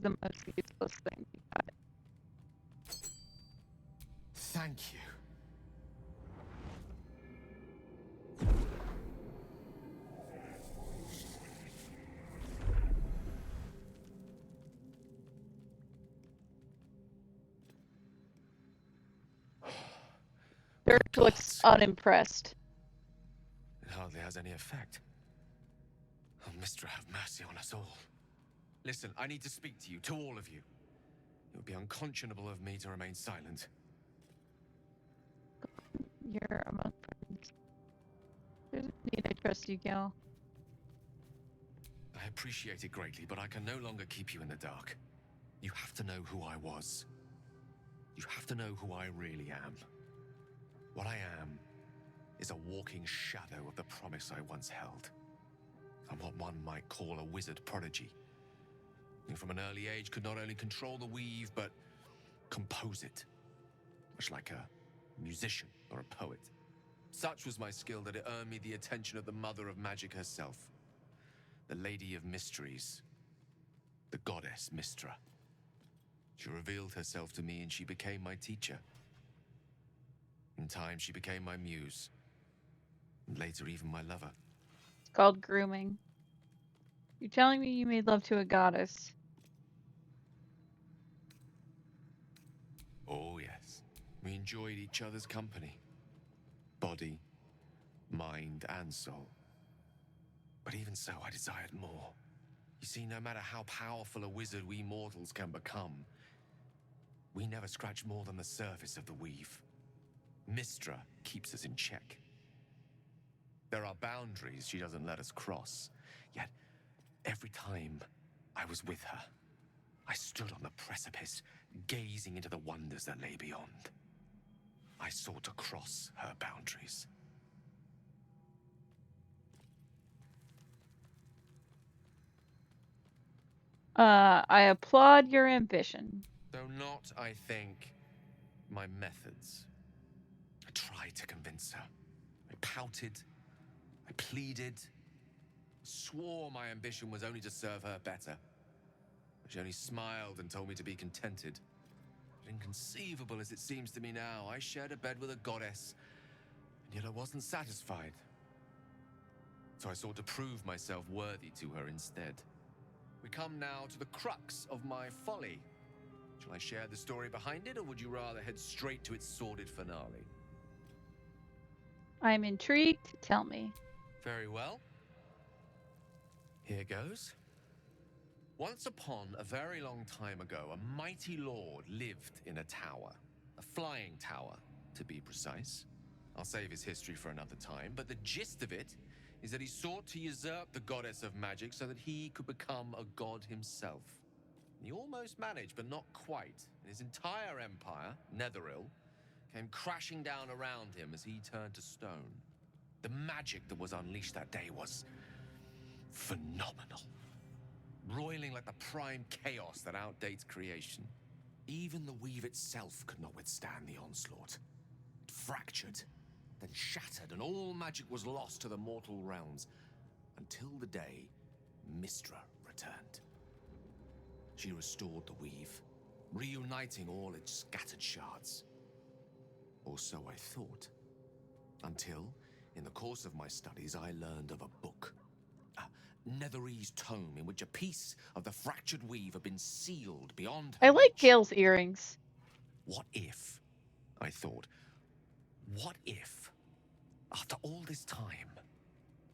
the most useless thing we got. Thank you. Durge looks unimpressed. It hardly has any effect. Oh, Mister, have mercy on us all. Listen, I need to speak to you, to all of you. It would be unconscionable of me to remain silent. You're among friends. There's no need I trust you, Gal. I appreciate it greatly, but I can no longer keep you in the dark. You have to know who I was. You have to know who I really am. What I am is a walking shadow of the promise I once held. I'm what one might call a wizard prodigy. Who from an early age could not only control the weave, but compose it. Much like a musician or a poet. Such was my skill that it earned me the attention of the mother of magic herself. The Lady of Mysteries. The goddess Mystra. She revealed herself to me and she became my teacher. In time, she became my muse. And later, even my lover. It's called grooming. You're telling me you made love to a goddess? Oh, yes. We enjoyed each other's company. Body, mind, and soul. But even so, I desired more. You see, no matter how powerful a wizard we mortals can become, we never scratch more than the surface of the weave. Mystra keeps us in check. There are boundaries she doesn't let us cross. Yet, every time I was with her, I stood on the precipice, gazing into the wonders that lay beyond. I sought to cross her boundaries. I applaud your ambition. Though not, I think, my methods. I tried to convince her. I pouted. I pleaded. Swore my ambition was only to serve her better. But she only smiled and told me to be contented. But inconceivable as it seems to me now, I shared a bed with a goddess, and yet I wasn't satisfied. So I sought to prove myself worthy to her instead. We come now to the crux of my folly. Shall I share the story behind it, or would you rather head straight to its sordid finale? I'm intrigued. Tell me. Very well. Here goes. Once upon a very long time ago, a mighty lord lived in a tower. A flying tower, to be precise. I'll save his history for another time, but the gist of it is that he sought to usurp the goddess of magic so that he could become a god himself. He almost managed, but not quite. His entire empire, Netheril, came crashing down around him as he turned to stone. The magic that was unleashed that day was phenomenal. Roiling like the prime chaos that outdates creation. Even the weave itself could not withstand the onslaught. It fractured, then shattered, and all magic was lost to the mortal realms, until the day Mystra returned. She restored the weave, reuniting all its scattered shards. Or so I thought. Until, in the course of my studies, I learned of a book. A Netherese tome in which a piece of the fractured weave had been sealed beyond her I like reach. Gale's earrings. What if, I thought, what if, after all this time,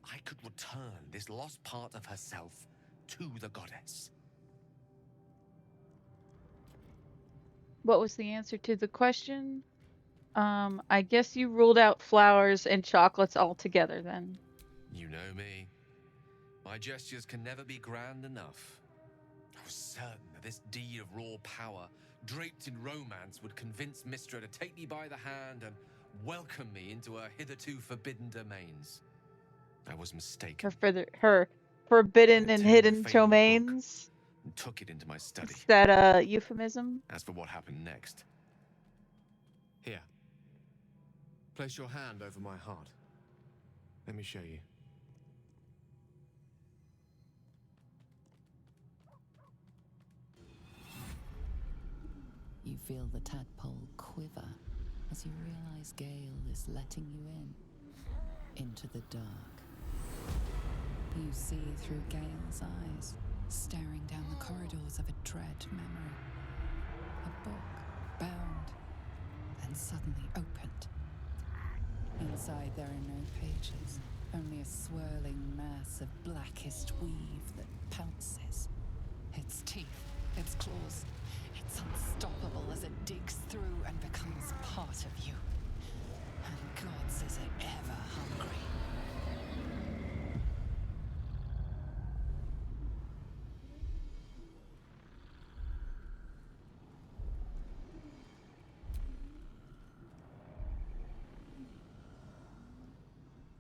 I could return this lost part of herself to the goddess? What was the answer to the question? I guess you ruled out flowers and chocolates altogether then. You know me. My gestures can never be grand enough. I was certain that this deed of raw power, draped in romance, would convince Mystra to take me by the hand and welcome me into her hitherto forbidden domains. I was mistaken. Her forbidden I and obtained the hidden fabled book domains. and took it into my study. Is that a euphemism? As for what happened next, here, place your hand over my heart. Let me show you. You feel the tadpole quiver as you realize Gale is letting you into the dark. You see through Gale's eyes, staring down the corridors of a dread memory. A book, bound, and suddenly opened. Inside there are no pages, only a swirling mass of blackest weave that pounces. Its teeth, its claws, it's unstoppable as it digs through and becomes part of you. And gods, is it ever hungry.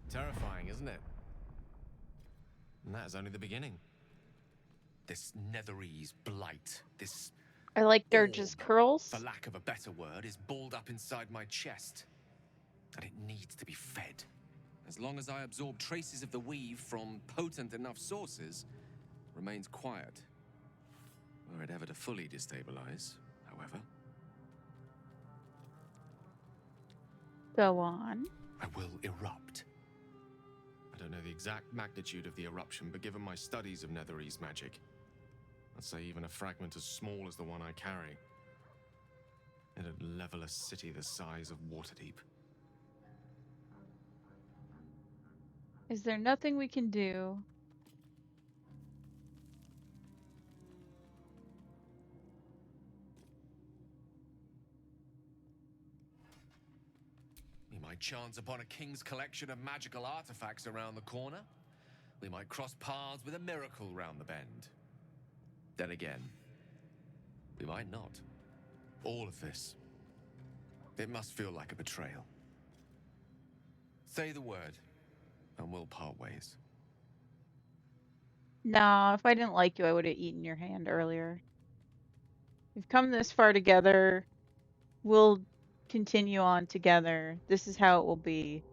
Terrifying, isn't it? And that is only the beginning. This Netherese blight, this I like Durge's orb, curls. for lack of a better word, is balled up inside my chest. And it needs to be fed. As long as I absorb traces of the weave from potent enough sources, it remains quiet. Were it ever to fully destabilize, however. Go on. I will erupt. I don't know the exact magnitude of the eruption, but given my studies of Netherese magic, I'd say even a fragment as small as the one I carry, it'd level a city the size of Waterdeep. Is there nothing we can do? We might chance upon a king's collection of magical artifacts around the corner. We might cross paths with a miracle round the bend. Then again, we might not. All of this, it must feel like a betrayal. Say the word, and we'll part ways. Nah, if I didn't like you, I would have eaten your hand earlier. We've come this far together. We'll continue on together. This is how it will be.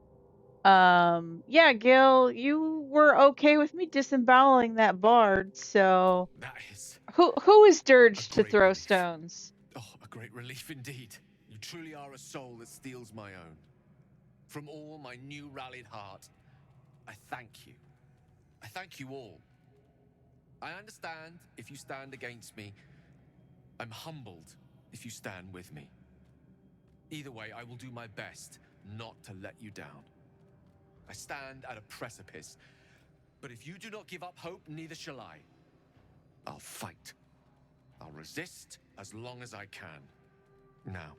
Yeah, Gil, you were okay with me disemboweling that bard, so That is who is Durge a to great throw relief. stones? Oh, a great relief indeed. You truly are a soul that steals my own. From all my new rallied heart, I thank you. I thank you all. I understand if you stand against me. I'm humbled if you stand with me. Either way, I will do my best not to let you down. I stand at a precipice, but if you do not give up hope, neither shall I. I'll fight. I'll resist as long as I can. Now,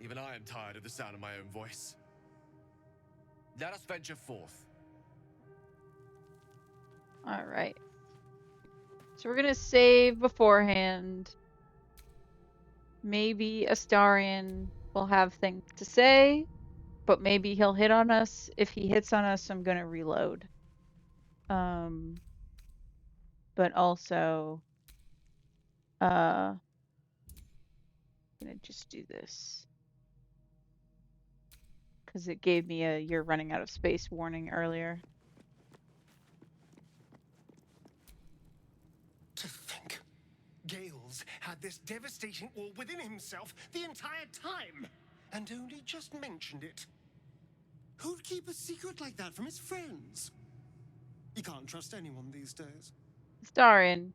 even I am tired of the sound of my own voice. Let us venture forth. All right. So we're gonna save beforehand. Maybe Astarion will have things to say, but maybe he'll hit on us. If he hits on us, I'm gonna reload. But also, gonna just do this. Because it gave me a "you're running out of space" warning earlier. To think, Gales had this devastating orb within himself the entire time, and only just mentioned it. Who'd keep a secret like that from his friends? You can't trust anyone these days. Astarion,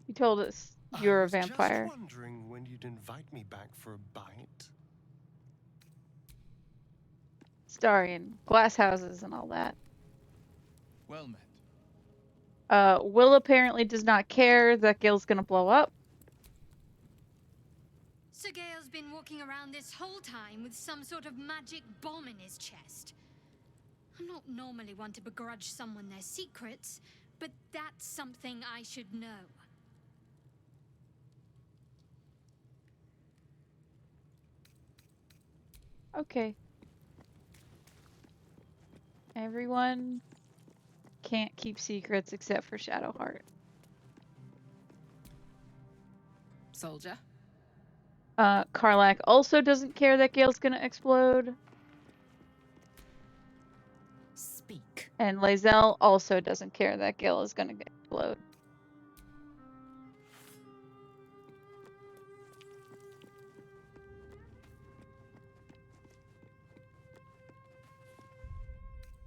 you told us you're a vampire. I was just wondering when you'd invite me back for a bite. Astarion, glass houses and all that. Well met. Will apparently does not care that Gil's gonna blow up. So Gale's been walking around this whole time with some sort of magic bomb in his chest. I'm not normally one to begrudge someone their secrets, but that's something I should know. Okay. Everyone can't keep secrets except for Shadowheart. Soldier? Karlach also doesn't care that Gale's gonna explode. Speak. And Lae'zel also doesn't care that Gale is gonna explode.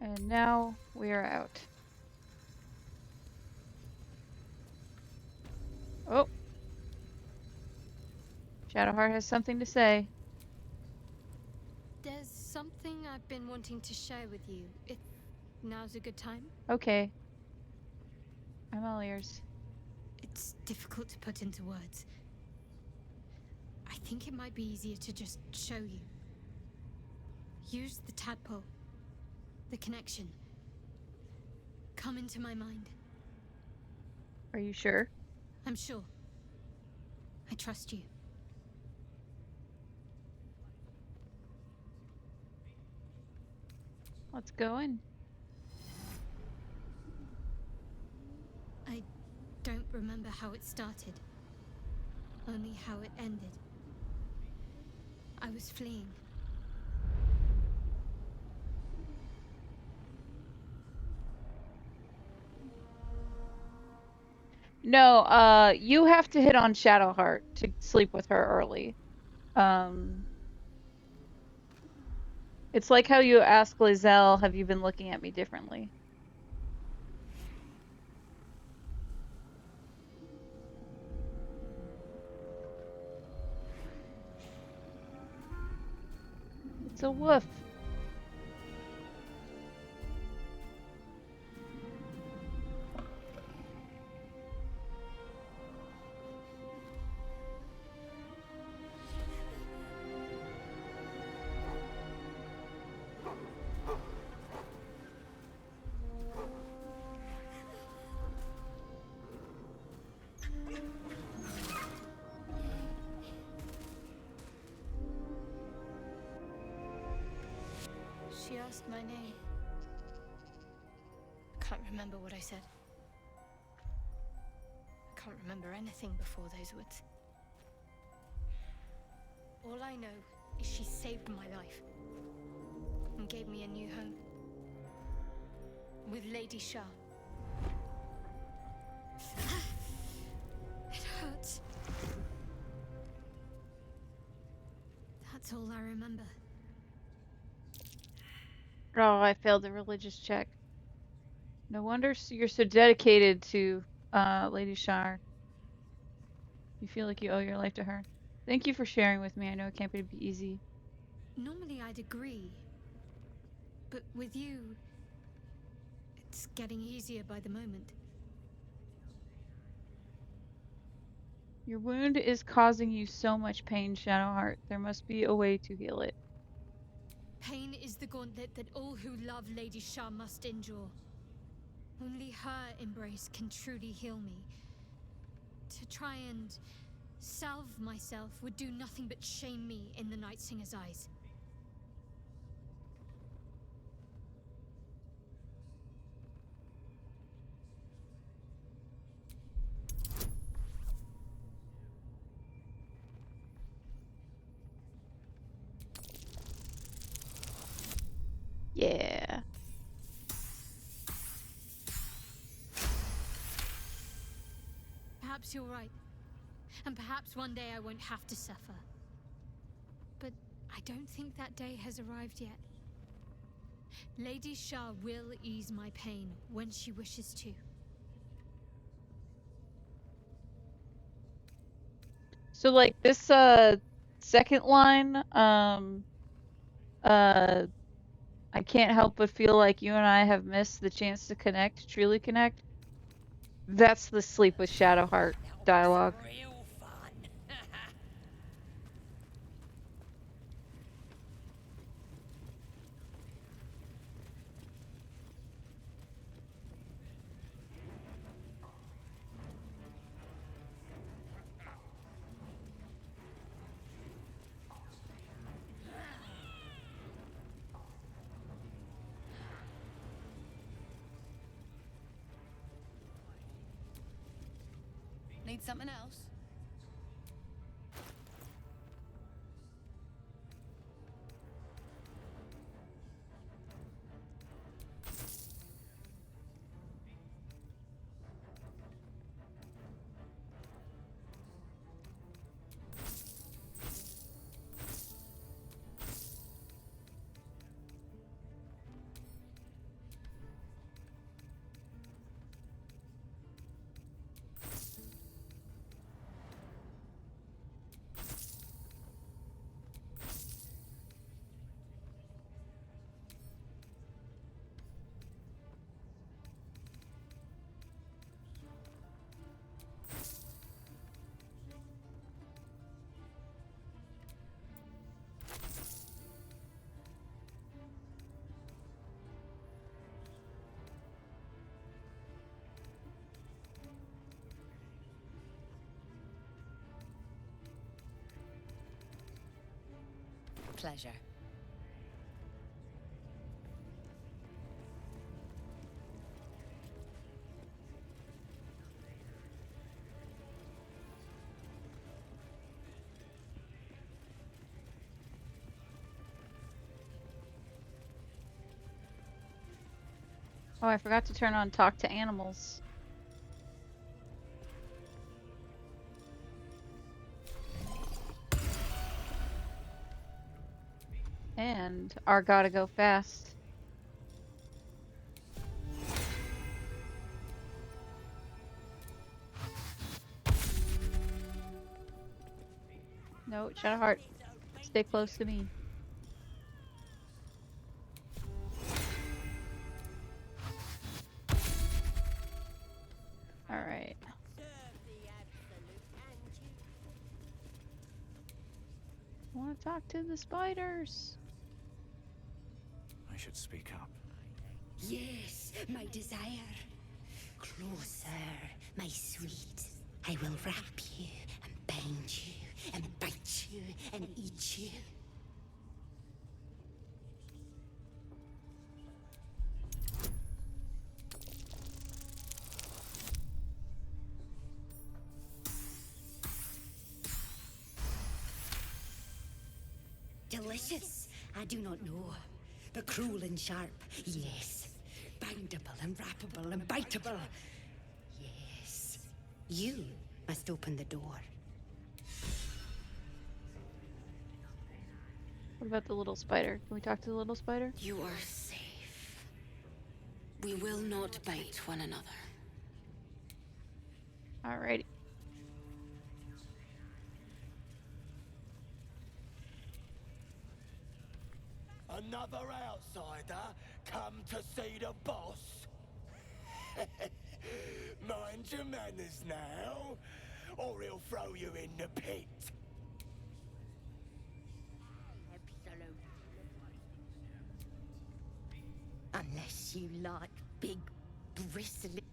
And now we are out. Oh. Shadowheart has something to say. There's something I've been wanting to share with you, if now's a good time. Okay. I'm all ears. It's difficult to put into words. I think it might be easier to just show you. Use the tadpole. The connection. Come into my mind. Are you sure? I'm sure. I trust you. Let's go in. I don't remember how it started. Only how it ended. I was fleeing. No, you have to hit on Shadowheart to sleep with her early. It's like how you ask Lizelle, have you been looking at me differently? It's a woof. She asked my name. I can't remember what I said. I can't remember anything before those words. All I know is she saved my life and gave me a new home with Lady Shah. It hurts. That's all I remember. Oh, I failed the religious check. No wonder you're so dedicated to Lady Shar. You feel like you owe your life to her. Thank you for sharing with me. I know it can't be easy. Normally I'd agree, but with you, it's getting easier by the moment. Your wound is causing you so much pain, Shadowheart. There must be a way to heal it. Pain is the gauntlet that all who love Lady Shah must endure. Only her embrace can truly heal me. To try and salve myself would do nothing but shame me in the Night Singer's eyes. Yeah. Perhaps you're right. And perhaps one day I won't have to suffer. But I don't think that day has arrived yet. Lady Shah will ease my pain when she wishes to. So like this second line, I can't help but feel like you and I have missed the chance to connect, truly connect. That's the sleep with Shadowheart dialogue. Real fun. Need something else? pleasure. Oh, I forgot to turn on talk to animals. And our gotta go fast. No, Shadowheart, stay close to me. Alright. I want to talk to the spiders. I should speak up. Yes, my desire. Closer, my sweet. I will wrap you and bind you and bite you and eat you. Delicious, I do not know. But cruel and sharp, yes. Bindable and wrappable and biteable. Yes. You must open the door. What about the little spider? Can we talk to the little spider? You are safe. We will not bite one another. Alrighty. Another outsider come to see the boss? Mind your manners now, or he'll throw you in the pit. Unless you like big, bristly...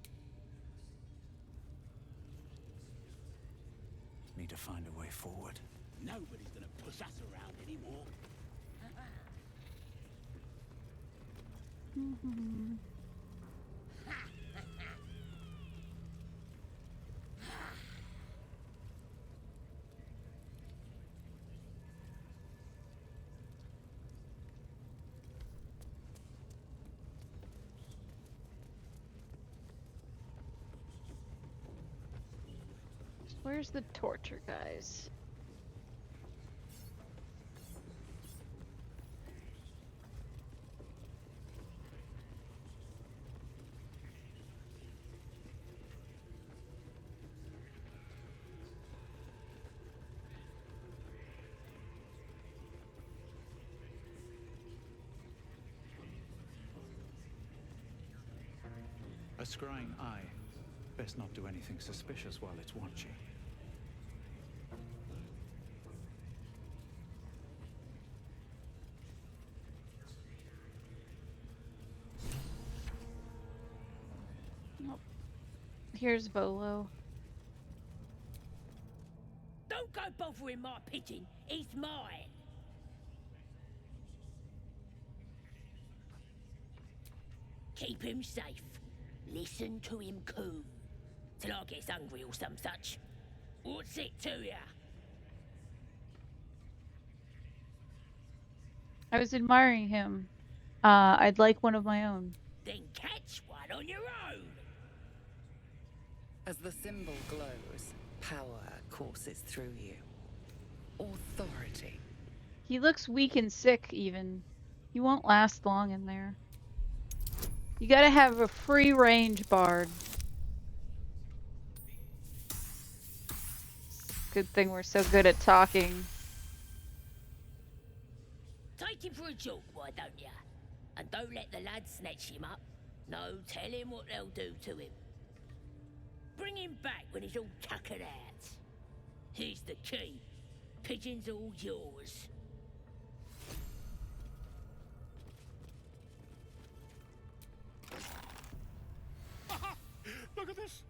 Need to find a way forward. Nobody's gonna push us around anymore. Where's the torture guys? A scrying eye. Best not do anything suspicious while it's watching. Nope. Here's Volo. Don't go bothering my pigeon. He's mine. Keep him safe. Listen to him coo. Till I gets hungry or some such. What's it to ya? I was admiring him. I'd like one of my own. Then catch one on your own. As the symbol glows, power courses through you. Authority. He looks weak and sick, even. He won't last long in there. You gotta have a free range bard. Good thing we're so good at talking. Take him for a joke, why don't ya? And don't let the lads snatch him up. No, tell him what they'll do to him. Bring him back when he's all tuckered out. Here's the key. Pigeon's all yours. Look at this.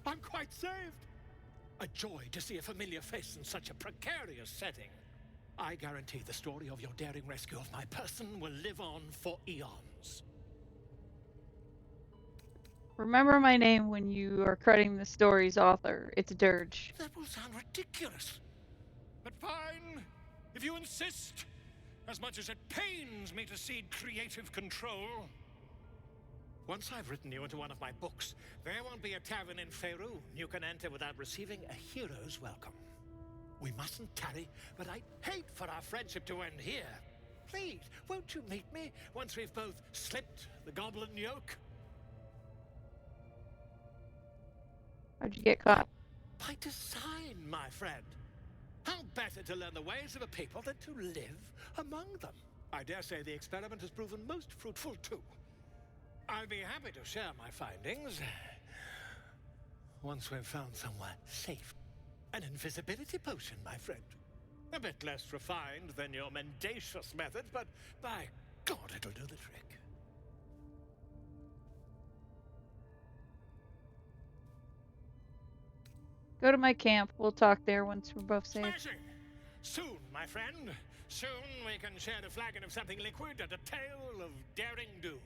I'm quite saved. A joy to see a familiar face in such a precarious setting. I guarantee the story of your daring rescue of my person will live on for eons. Remember my name when you are crediting the story's author. It's Durge. That will sound ridiculous. But fine, if you insist. As much as it pains me to cede creative control. Once I've written you into one of my books, there won't be a tavern in Faerun you can enter without receiving a hero's welcome. We mustn't tarry, but I'd hate for our friendship to end here. Please, won't you meet me once we've both slipped the goblin yoke? How'd you get caught? By design, my friend. How better to learn the ways of a people than to live among them? I dare say the experiment has proven most fruitful, too. I'll be happy to share my findings once we've found somewhere safe. An invisibility potion, my friend. A bit less refined than your mendacious methods, but by God, it'll do the trick. Go to my camp. We'll talk there once we're both safe. Smashing! Soon, my friend. Soon we can share a flagon of something liquid and a tale of daring do.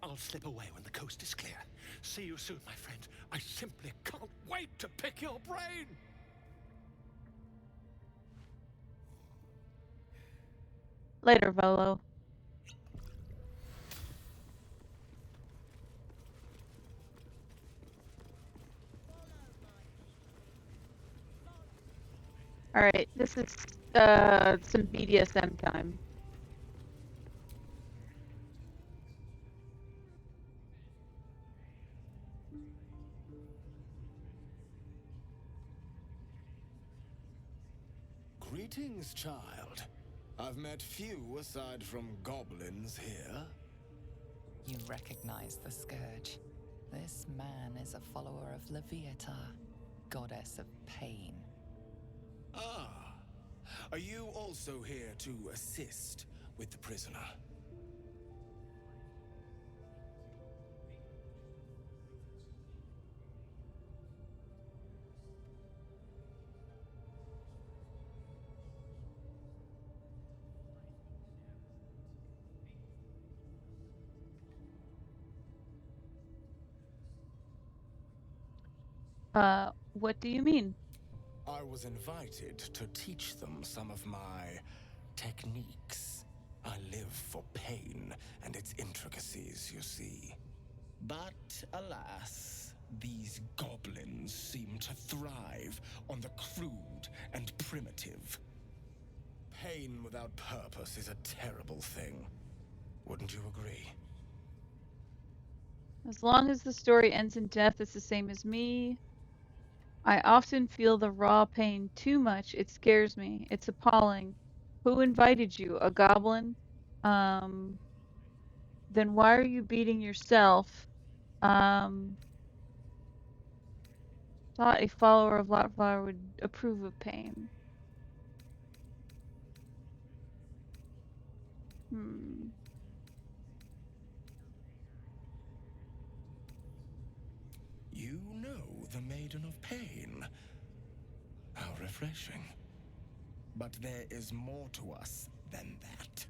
I'll slip away when the coast is clear. See you soon, my friend. I simply can't wait to pick your brain. Later, Volo. Alright, this is some BDSM time. Greetings, child. I've met few aside from goblins here. You recognize the scourge. This man is a follower of Leviatha, goddess of pain. Ah, are you also here to assist with the prisoner? What do you mean? I was invited to teach them some of my techniques. I live for pain and its intricacies, you see. But alas, these goblins seem to thrive on the crude and primitive. Pain without purpose is a terrible thing. Wouldn't you agree? As long as the story ends in death, it's the same as me. I often feel the raw pain too much. It scares me. It's appalling. Who invited you? A goblin? Then why are you beating yourself? Thought a follower of Lotflower would approve of pain. You know the Maiden of Pain. How refreshing. But there is more to us than that.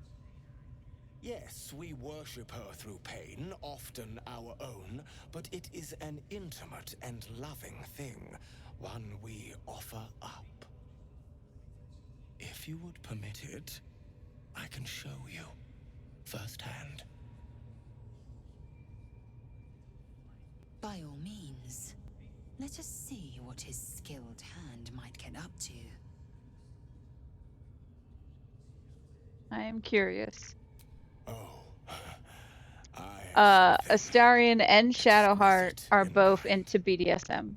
Yes, we worship her through pain, often our own, but it is an intimate and loving thing, one we offer up. If you would permit it, I can show you firsthand. By all means, let us see what his skilled hand might get up to. I am curious. Oh, Astarion and Shadowheart are both into BDSM.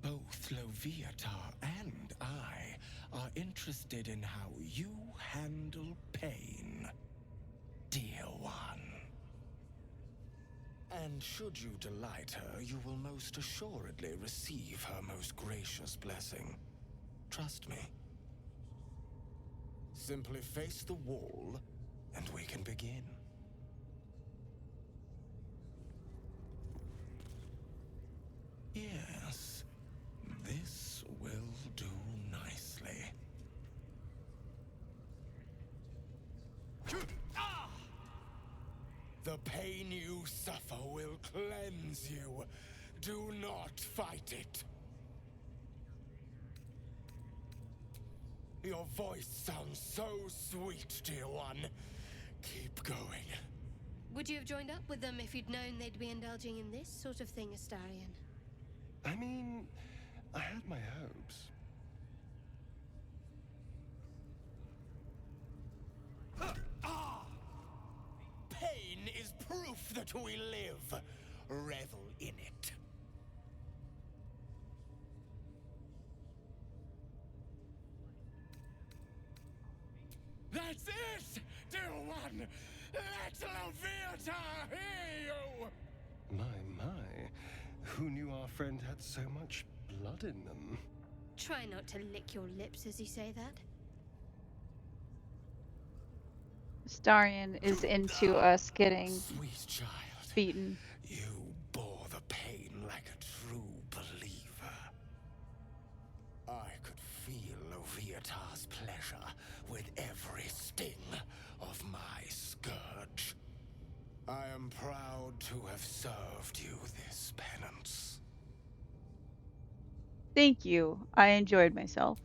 Both Loviatar and I are interested in how you handle pain, dear one. And should you delight her, you will most assuredly receive her most gracious blessing. Trust me. Simply face the wall, and we can begin. Yes, this will do nicely. The pain you suffer will cleanse you. Do not fight it. Your voice sounds so sweet, dear one. Keep going. Would you have joined up with them if you'd known they'd be indulging in this sort of thing, Astarion? I mean, I had my hopes. Pain is proof that we live. Revel in it. That's it, dear one! Let Loviata hear you! My. Who knew our friend had so much blood in them? Try not to lick your lips as you say that. Starion is into us getting Sweet child, beaten. you bore the pain like a true believer. I could feel Loviata's pleasure with every sting of my scourge. I am proud to have served you this penance. Thank you. I enjoyed myself.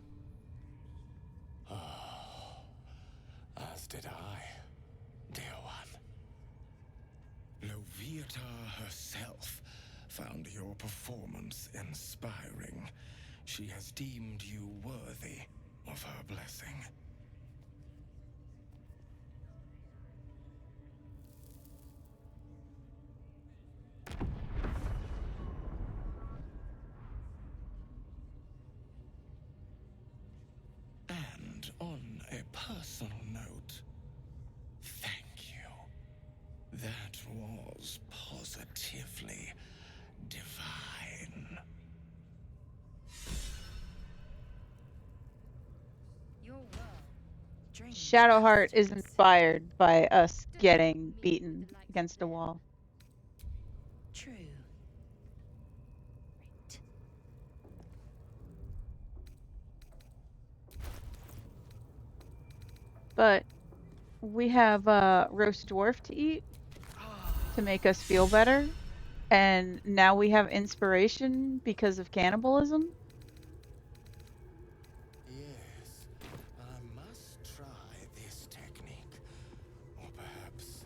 As did I, dear one. Loviata herself found your performance inspiring. She has deemed you worthy of her blessing. And on a personal note, thank you. That was positively divine. Your world, dreams, Shadowheart is questions. inspired by us Don't getting need beaten the likes against a there. wall. True. Right. But we have roast dwarf to eat to make us feel better. And now we have inspiration because of cannibalism. Yes, I must try this technique. Or perhaps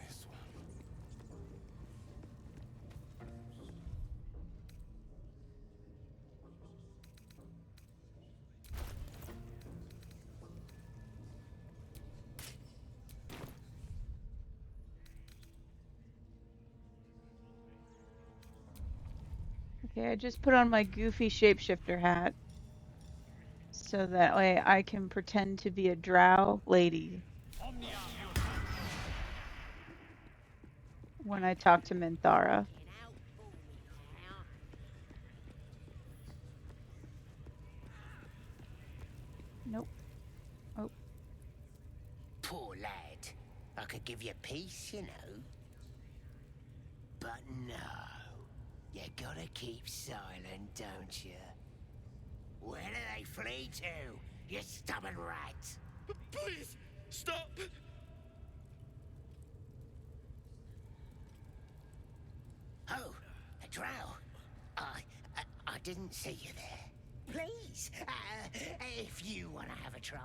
this one. Okay, I just put on my goofy shapeshifter hat. So that way I can pretend to be a drow lady when I talk to Minthara. Nope. Oh, Poor lad. I could give you peace, you know. But no. You gotta keep silent, don't you? Where do they flee to, you stubborn rat? Please, stop! Oh, a drow. I didn't see you there. Please, if you want to have a try.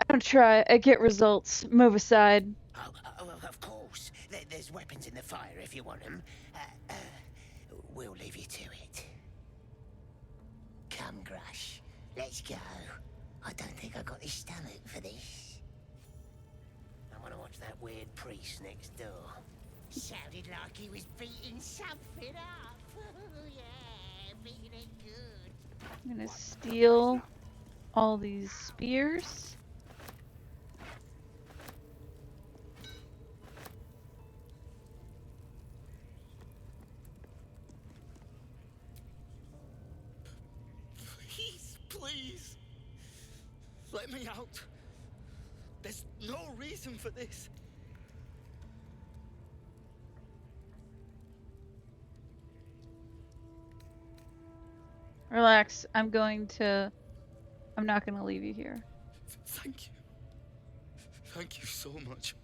I don't try. I get results. Move aside. Oh, of course. There's weapons in the fire if you want them. We'll leave you to it. Come, Grush. Let's go. I don't think I've got the stomach for this. I want to watch that weird priest next door. Sounded like he was beating something up. Yeah, beating it good. I'm gonna steal all these spears. Please, let me out. There's no reason for this. Relax. I'm not gonna leave you here. Thank you. Thank you so much.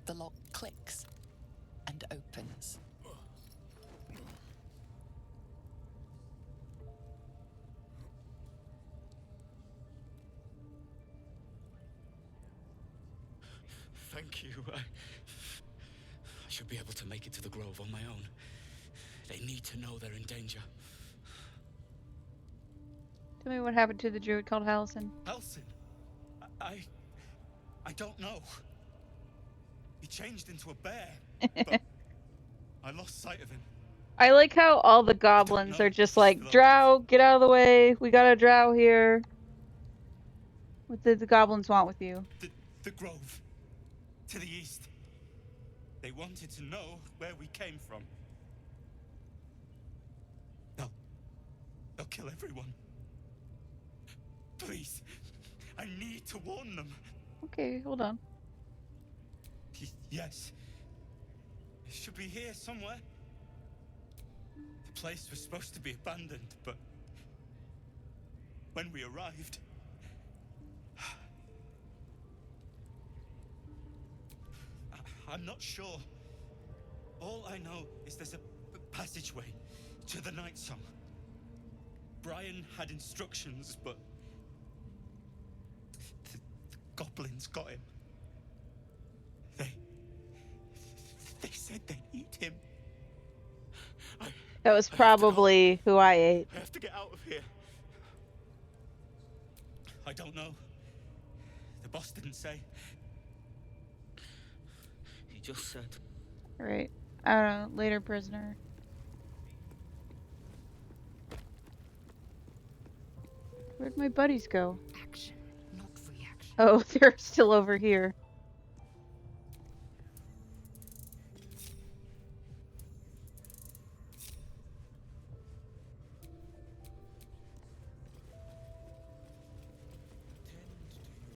The lock clicks and opens. Thank you. I should be able to make it to the Grove on my own. They need to know they're in danger. Tell me what happened to the druid called Halsin. Halsin? I don't know. He changed into a bear, but I lost sight of him. I like how all the goblins are just like, drow, get out of the way. We got a drow here. What did the goblins want with you? The Grove. To the east. They wanted to know where we came from. They'll kill everyone. Please. I need to warn them. Okay, hold on. Yes. It should be here somewhere. The place was supposed to be abandoned, but when we arrived, I'm not sure. All I know is there's a passageway to the Night Song. Brian had instructions, but the goblins got him. They said they'd eat him. That was probably who I ate. I have to get out of here. I don't know. The boss didn't say. He just said. Alright. I don't know. Later, prisoner. Where'd my buddies go? Action, not reaction. Oh, they're still over here.